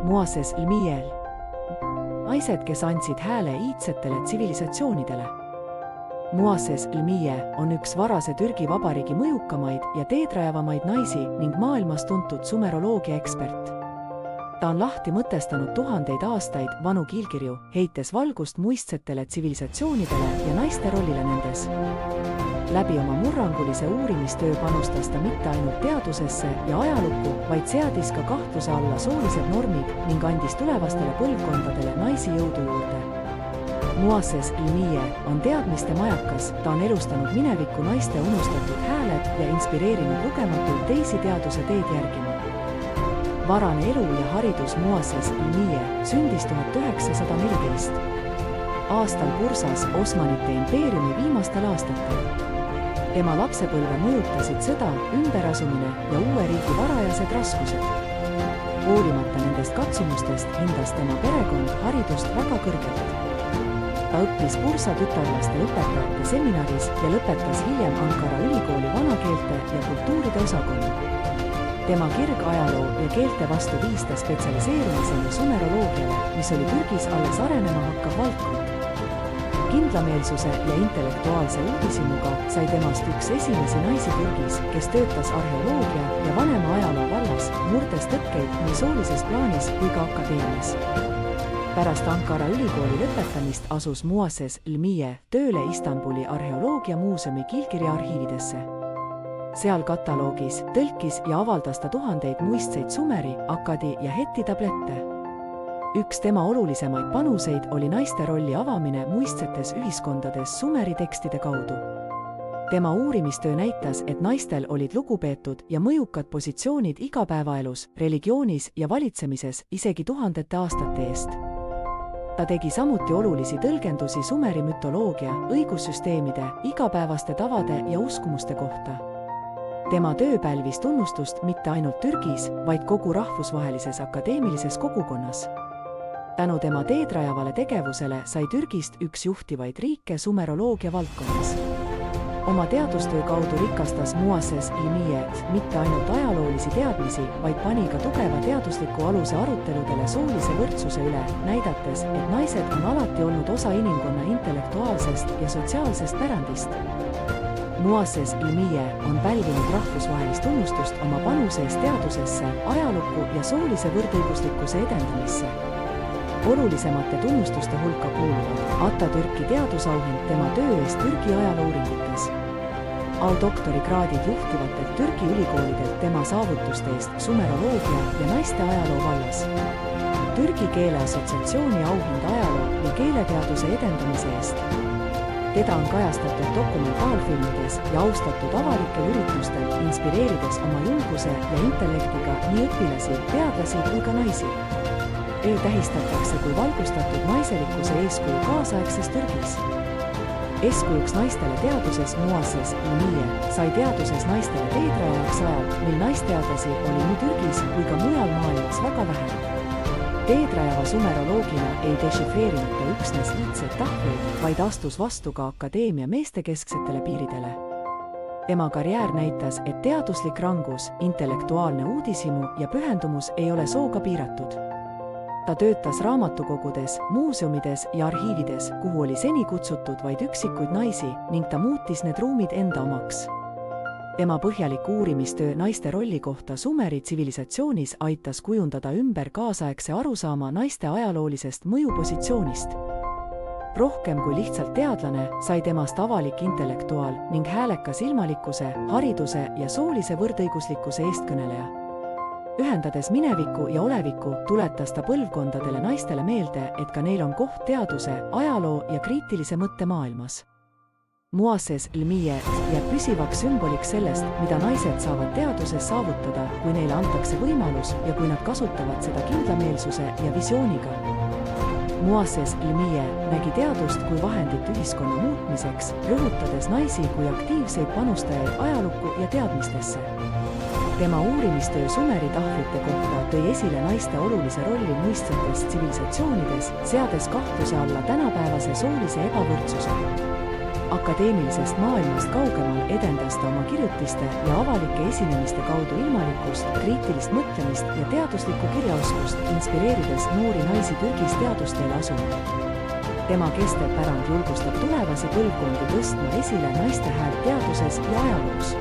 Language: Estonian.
Moises Ilmiel. Naised, kes andsid hääle iidsetele tsivilisatsioonidele. Moises Ilmiye on üks varase Türgi Vabariigi mõjukamaid ja teedrajavamaid naisi ning maailmas tuntud sumeroloogia ekspert. Ta on lahti mõtestanud tuhandeid aastaid vanu kiilkirju, heites valgust muistsetele tsivilisatsioonidele ja naiste rollile nendes. Läbi oma murrangulise uurimistöö panustas ta mitte ainult teadusesse ja ajalukku, vaid seadis ka kahtluse alla soolised normid ning andis tulevastele põlvkondadele naisi jõudu juurde. Moises Ilmiye on teadmiste majakas, ta on elustanud mineviku naiste unustatud hääled ja inspireerinud lugematult teisi teaduse teed järgima. Varane elu ja haridus. Moises Ilmiye sündis 1914. Aastal Bursas Osmanite impeeriumi viimastel aastatel. Tema lapsepõlve mõjutasid sõda, ümberasumine ja uue riigi varajased raskused. Hoolimata nendest katsumustest hindas tema perekond haridust väga kõrgelt. Ta õppis Bursa tütarlaste õpetajate seminaris ja lõpetas hiljem Ankara ülikooli vanakeelte ja kultuuride osakonna. Tema kirg ajaloo ja keelte vastu viis ta spetsialiseerumiseni sumeroloogiale, mis oli Türgis alles arenema hakkav valdkond. Kindlameelsuse ja intellektuaalse uudishimuga sai temast üks esimesi naisi Türgis, kes töötas arheoloogia ja vanema ajaloo vallas, murdes tõkkeid nii soolises plaanis kui ka akadeemias. Pärast Ankara ülikooli lõpetamist asus Moises Ilmiye tööle Istanbuli arheoloogiamuuseumi kiilkirja arhiividesse. Seal kataloogis, tõlkis ja avaldas ta tuhandeid muistseid sumeri, akkadi ja heti tablette. Üks tema olulisemaid panuseid oli naiste rolli avamine muistsetes ühiskondades sumeri tekstide kaudu. Tema uurimistöö näitas, et naistel olid lugupeetud ja mõjukad positsioonid igapäevaelus, religioonis ja valitsemises isegi tuhandete aastate eest. Ta tegi samuti olulisi tõlgendusi sumeri mütoloogia, õigussüsteemide, igapäevaste tavade ja uskumuste kohta. Tema töö pälvis tunnustust mitte ainult Türgis, vaid kogu rahvusvahelises akadeemilises kogukonnas. Tänu tema teedrajavale tegevusele sai Türgist üks juhtivaid riike sumeroloogia valdkonnas. Oma teadustöö kaudu rikastas Moises Ilmiye mitte ainult ajaloolisi teadmisi, vaid pani ka tugeva teadusliku aluse aruteludele soolise võrdsuse üle, näidates, et naised on alati olnud osa inimkonna intellektuaalsest ja sotsiaalsest pärandist. Moises Ilmiye on pälvinud rahvusvahelist tunnustust oma panuse eest teadusesse, ajalukku ja soolise võrdõiguslikkuse edendamisse. Olulisemate tunnustuste hulka kuuluvad Atatürki teadusauhind tema töö eest Türgi ajaloouuringutes, audoktorikraadid juhtivatelt Türgi ülikoolidelt tema saavutuste eest sumeroloogia ja naiste ajaloo vallas, Türgi Keele Assotsiatsiooni auhind ajaloo ja keeleteaduse edendamise eest. Teda on kajastatud dokumentaalfilmides ja austatud avalikel üritustel, inspireerides oma julguse ja intellektiga nii õpilasi, teadlasi kui ka naisi. Tähistatakse kui valgustatud naiselikkuse eeskuju kaasaegses Türgis. Eeskujuks naistele teaduses. Moises Ilmiye sai teaduses naistele teedrajajaks ajal, mil naisteadlasi oli nii Türgis kui ka mujal maailmas väga vähe. Teedrajava sumeroloogina ei dešifreerinud ta üksnes iidset tahveid, vaid astus vastu ka akadeemia meestekesksetele piiridele. Tema karjäär näitas, et teaduslik rangus, intellektuaalne uudishimu ja pühendumus ei ole sooga piiratud. Ta töötas raamatukogudes, muuseumides ja arhiivides, kuhu oli seni kutsutud vaid üksikuid naisi ning ta muutis need ruumid enda omaks. Tema põhjalik uurimistöö naiste rolli kohta Sumeri tsivilisatsioonis aitas kujundada ümber kaasaegse arusaama naiste ajaloolisest mõjupositsioonist. Rohkem kui lihtsalt teadlane, sai temast avalik intellektuaal ning häälekas ilmalikkuse, hariduse ja soolise võrdõiguslikkuse eestkõneleja. Ühendades mineviku ja oleviku, tuletas ta põlvkondadele naistele meelde, et ka neil on koht teaduse, ajaloo ja kriitilise mõtte maailmas. Moises Ilmiye jääb püsivaks sümboliks sellest, mida naised saavad teaduses saavutada, kui neile antakse võimalus ja kui nad kasutavad seda kindlameelsuse ja visiooniga. Moises Ilmiye nägi teadust kui vahendit ühiskonna muutmiseks, rõhutades naisi kui aktiivseid panustajaid ajalukku ja teadmistesse. Tema uurimistöö Sumeri tahvlite kohta tõi esile naiste olulise rolli muistsetes tsivilisatsioonides, seades kahtluse alla tänapäevase soolise ebavõrdsuse. Akadeemilisest maailmast kaugemal edendas ta oma kirjutiste ja avalike esinemiste kaudu ilmalikkust, kriitilist mõtlemist ja teaduslikku kirjaoskust, inspireerides noori naisi Türgis teadusteele asuma. Tema kestev pärand julgustab tulevasi põlvkondi tõstma esile naiste häält teaduses ja ajaloos.